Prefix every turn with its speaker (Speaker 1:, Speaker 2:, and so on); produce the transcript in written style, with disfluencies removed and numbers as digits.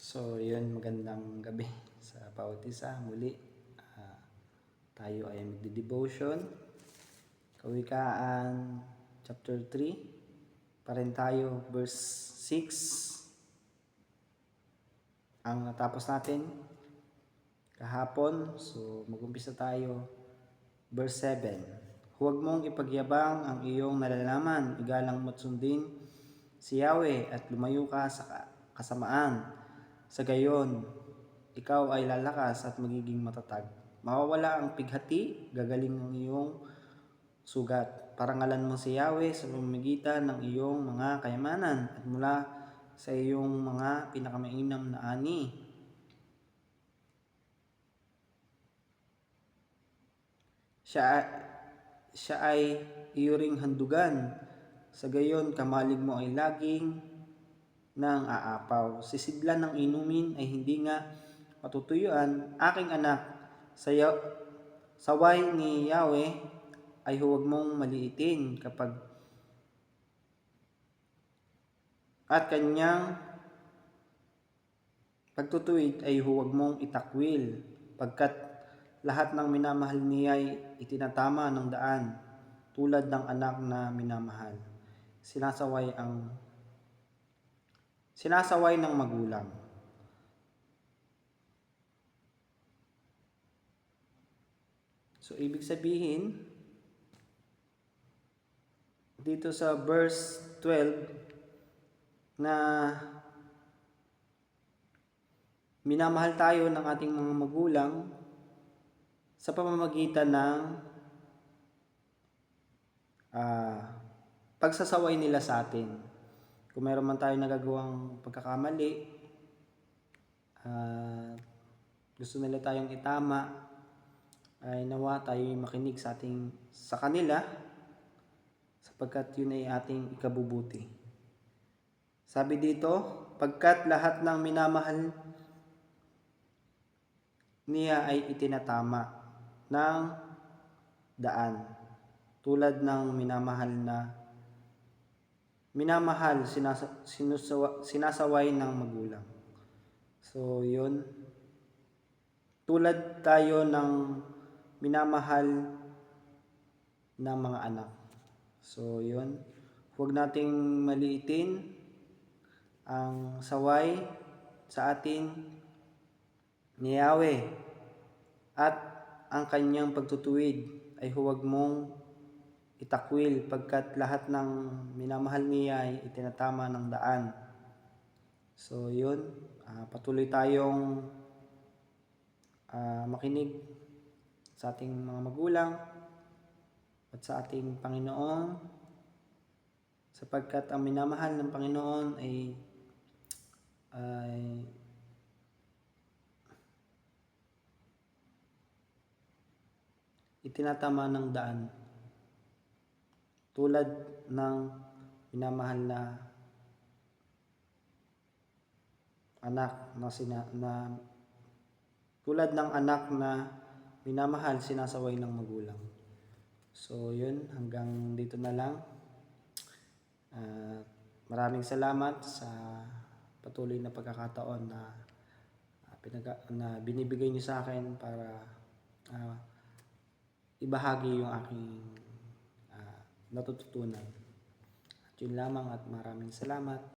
Speaker 1: So, yun, magandang gabi sa bawat isa. Muli, tayo ay magdi-devotion. Kawikaan, chapter 3. Pa rin tayo, verse 6. Ang natapos natin kahapon. So, mag-umpisa tayo. Verse 7. Huwag mong ipagyabang ang iyong nalalaman. Igalang mo't sundin si Yahweh at lumayo ka sa kasamaan. Sa gayon, ikaw ay lalakas at magiging matatag. Mawawala ang pighati, gagaling ang iyong sugat. Parangalan mo si Yahweh sa pamamagitan ng iyong mga kayamanan at mula sa iyong mga pinakamainam na ani. Siya ay iyo ring handugan. Sa gayon, kamalig mo ay laging nang aapaw. Sisidlan ng inumin ay hindi nga matutuyuan. Aking anak, saway ni Yahweh ay huwag mong maliitin at kanyang pagtutuwid ay huwag mong itakwil, pagkat lahat ng minamahal niya ay itinatama ng daan, tulad ng anak na minamahal. Sinasaway ng magulang. So, ibig sabihin, dito sa verse 12, na minamahal tayo ng ating mga magulang sa pamamagitan ng pagsasaway nila sa atin. Kung meron man tayo nagagawang pagkakamali, gusto nila tayong itama, ay nawa tayo makinig sa kanila, sapagkat yun ay ating ikabubuti. Sabi dito, pagkat lahat ng minamahal niya ay itinatama ng daan, tulad ng sinasaway ng magulang. So, yun. Tulad tayo ng minamahal ng mga anak. So, yun. Huwag nating maliitin ang saway sa atin ni Yahweh at ang kanyang pagtutuwid ay huwag mong itakwil, pagkat lahat ng minamahal niya ay itinatama ng daan. So, yun. Patuloy tayong makinig sa ating mga magulang at sa ating Panginoon, sapagkat ang minamahal ng Panginoon ay itinatama ng daan, tulad ng minamahal na anak tulad ng anak na minamahal, sinasaway ng magulang. So, yun, hanggang dito na lang. Maraming salamat sa patuloy na pagkakataon na binibigay niyo sa akin para ibahagi yung aking natututunan. At yun lamang, at maraming salamat.